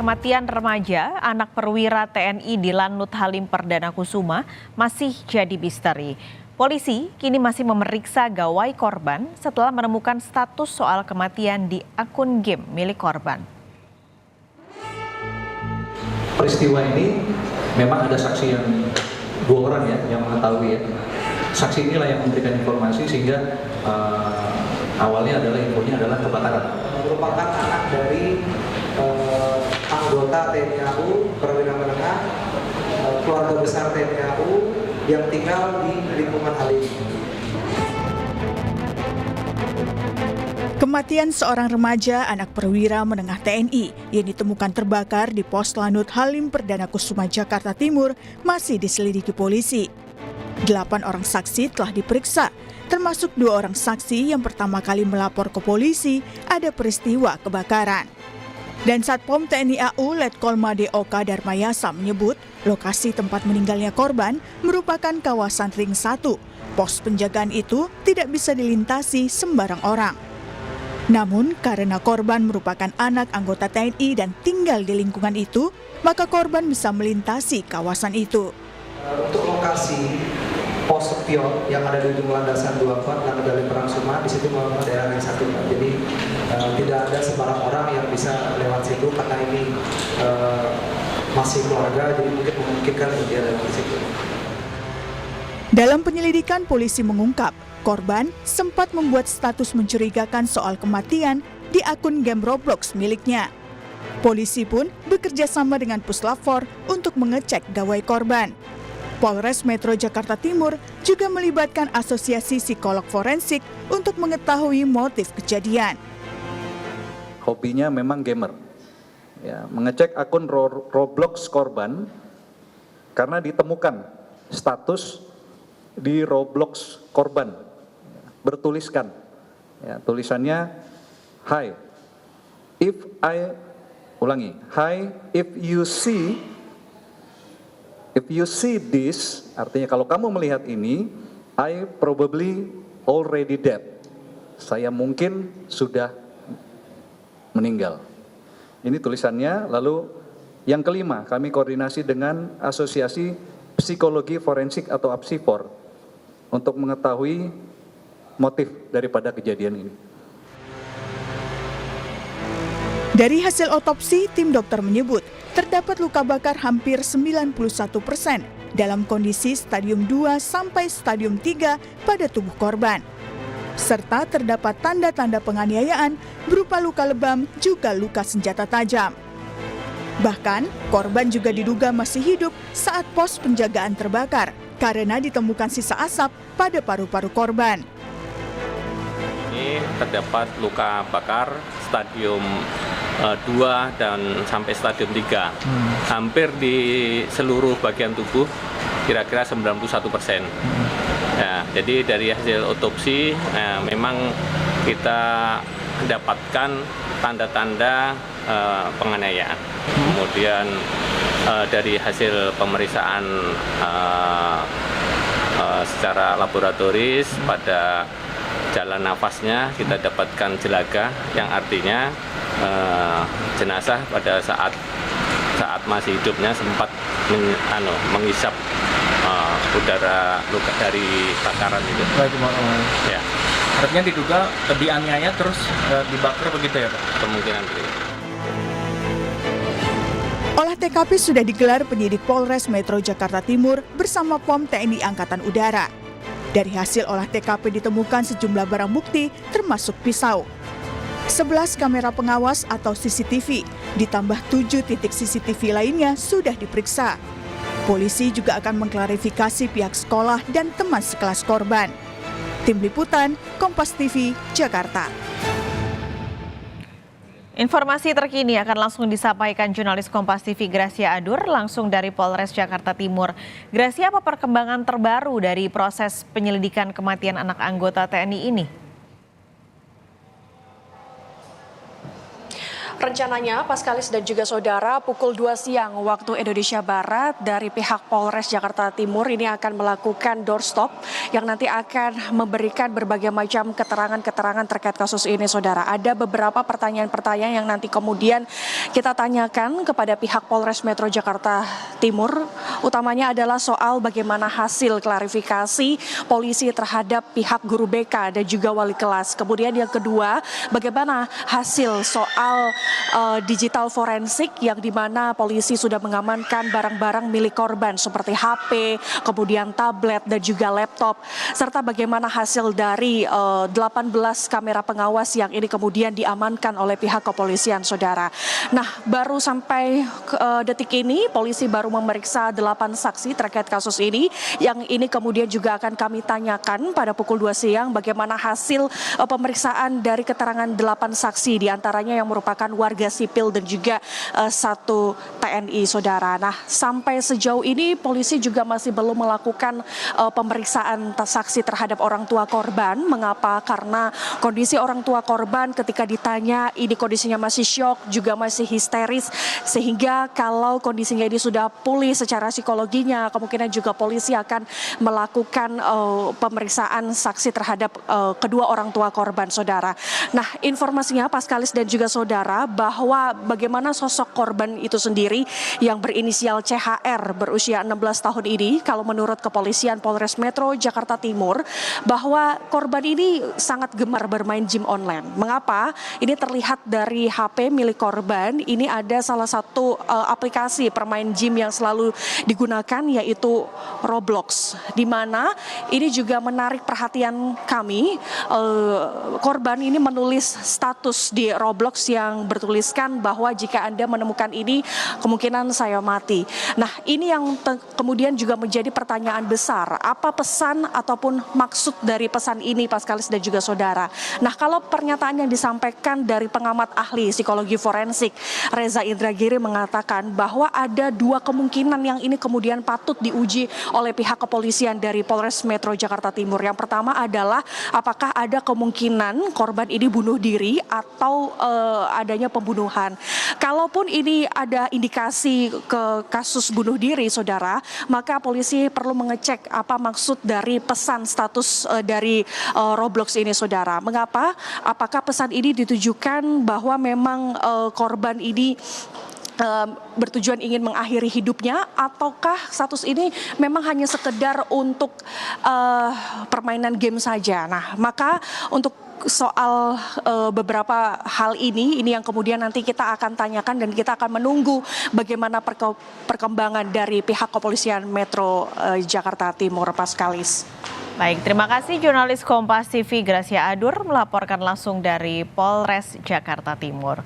kematian remaja anak perwira TNI di Lanut Halim Perdana Kusuma masih jadi misteri. Polisi kini masih memeriksa gawai korban setelah menemukan status soal kematian di akun game milik korban. Peristiwa ini memang ada saksi yang 2 orang yang mengetahui ya. Saksi inilah yang memberikan informasi sehingga awalnya infonya adalah kebakaran. Merupakan anak dari anggota TNI AU perwira menengah, keluarga besar TNI AU yang tinggal di lingkungan Halim. Kematian seorang remaja anak perwira menengah TNI yang ditemukan terbakar di pos Lanut Halim Perdana Kusuma, Jakarta Timur masih diselidiki polisi. 8 orang saksi telah diperiksa, termasuk 2 orang saksi yang pertama kali melapor ke polisi ada peristiwa kebakaran. Dan Satpom TNI AU Letkol Made Oka Darmayasa menyebut lokasi tempat meninggalnya korban merupakan kawasan Ring 1. Pos penjagaan itu tidak bisa dilintasi sembarang orang. Namun karena korban merupakan anak anggota TNI dan tinggal di lingkungan itu, maka korban bisa melintasi kawasan itu. Untuk lokasi pos Setio yang ada di ujung landasan 2 Fort dan ada di Perang Suma, di situ merupakan daerah Ring 1. Jadi tidak ada sembarang orang yang bisa lewat situ karena ini masih keluarga, jadi mungkin memungkinkan dia lewat situ. Dalam penyelidikan, polisi mengungkap korban sempat membuat status mencurigakan soal kematian di akun game Roblox miliknya. Polisi pun bekerja sama dengan Puslap 4 untuk mengecek gawai korban. Polres Metro Jakarta Timur juga melibatkan Asosiasi Psikolog Forensik untuk mengetahui motif kejadian. Hobinya memang gamer. Ya, mengecek akun Roblox korban karena ditemukan status di Roblox korban bertuliskan, ya, tulisannya hi if you see this, artinya kalau kamu melihat ini, I probably already dead. Saya mungkin sudah meninggal. Ini tulisannya. Lalu yang kelima, kami koordinasi dengan Asosiasi Psikologi Forensik atau APSIFOR untuk mengetahui motif daripada kejadian ini. Dari hasil otopsi, tim dokter menyebut terdapat luka bakar hampir 91% dalam kondisi stadium 2 sampai stadium 3 pada tubuh korban. Serta terdapat tanda-tanda penganiayaan berupa luka lebam juga luka senjata tajam. Bahkan, korban juga diduga masih hidup saat pos penjagaan terbakar karena ditemukan sisa asap pada paru-paru korban. Ini terdapat luka bakar stadium 2 dan sampai stadium 3. Hampir di seluruh bagian tubuh, kira-kira 91%. Ya, jadi dari hasil otopsi memang kita dapatkan tanda-tanda penganiayaan. Kemudian dari hasil pemeriksaan secara laboratoris pada jalan nafasnya kita dapatkan jelaga, yang artinya jenazah pada saat masih hidupnya sempat menghisap udara luka dari bakaran itu. Baik, ya. Artinya diduga dianiaya terus dibakar begitu ya, Pak? Kemungkinan begitu. Olah TKP sudah digelar penyidik Polres Metro Jakarta Timur bersama POM TNI Angkatan Udara. Dari hasil olah TKP ditemukan sejumlah barang bukti termasuk pisau. 11 kamera pengawas atau CCTV, ditambah 7 titik CCTV lainnya sudah diperiksa. Polisi juga akan mengklarifikasi pihak sekolah dan teman sekelas korban. Tim Liputan, Kompas TV, Jakarta. Informasi terkini akan langsung disampaikan jurnalis Kompas TV Gracia Adur langsung dari Polres Jakarta Timur. Gracia, apa perkembangan terbaru dari proses penyelidikan kematian anak anggota TNI ini? rencananya Paskalis dan juga saudara pukul 2 siang waktu Indonesia Barat dari pihak Polres Jakarta Timur ini akan melakukan doorstop yang nanti akan memberikan berbagai macam keterangan-keterangan terkait kasus ini, saudara. Ada beberapa pertanyaan-pertanyaan yang nanti kemudian kita tanyakan kepada pihak Polres Metro Jakarta Timur, utamanya adalah soal bagaimana hasil klarifikasi polisi terhadap pihak guru BK dan juga wali kelas. Kemudian yang kedua, bagaimana hasil soal digital forensik yang dimana polisi sudah mengamankan barang-barang milik korban seperti HP, kemudian tablet dan juga laptop, serta bagaimana hasil dari 18 kamera pengawas yang ini kemudian diamankan oleh pihak kepolisian, saudara. Nah, baru sampai detik ini polisi baru memeriksa 8 saksi terkait kasus ini, yang ini kemudian juga akan kami tanyakan pada pukul 2 siang bagaimana hasil pemeriksaan dari keterangan 8 saksi, diantaranya yang merupakan warga sipil dan juga 1 TNI, saudara. Nah, sampai sejauh ini polisi juga masih belum melakukan pemeriksaan saksi terhadap orang tua korban. Mengapa? Karena kondisi orang tua korban ketika ditanya ini kondisinya masih syok, juga masih histeris, sehingga kalau kondisinya ini sudah pulih secara psikologinya, kemungkinan juga polisi akan melakukan pemeriksaan saksi terhadap kedua orang tua korban, saudara. Nah, informasinya Paskalis dan juga saudara bahwa bagaimana sosok korban itu sendiri yang berinisial CHR berusia 16 tahun ini, kalau menurut kepolisian Polres Metro Jakarta Timur, bahwa korban ini sangat gemar bermain game online. Mengapa? Ini terlihat dari HP milik korban, ini ada salah satu aplikasi permain game yang selalu digunakan, yaitu Roblox, di mana ini juga menarik perhatian kami. Korban ini menulis status di Roblox yang bertuliskan bahwa jika Anda menemukan ini, kemungkinan saya mati. Nah, ini yang kemudian juga menjadi pertanyaan besar. Apa pesan ataupun maksud dari pesan ini, Paskalis dan juga saudara? Nah, kalau pernyataan yang disampaikan dari pengamat ahli psikologi forensik Reza Indragiri mengatakan bahwa ada 2 kemungkinan yang ini kemudian patut diuji oleh pihak kepolisian dari Polres Metro Jakarta Timur. Yang pertama adalah apakah ada kemungkinan korban ini bunuh diri atau adanya pembunuhan. Kalaupun ini ada indikasi ke kasus bunuh diri, saudara, maka polisi perlu mengecek apa maksud dari pesan status dari Roblox ini, saudara. Mengapa? Apakah pesan ini ditujukan bahwa memang korban ini bertujuan ingin mengakhiri hidupnya, ataukah status ini memang hanya sekedar untuk permainan game saja? Nah, maka untuk soal beberapa hal ini yang kemudian nanti kita akan tanyakan dan kita akan menunggu bagaimana perkembangan dari pihak kepolisian Metro Jakarta Timur, Paskalis. Baik, terima kasih jurnalis Kompas TV Gracia Adur melaporkan langsung dari Polres Jakarta Timur.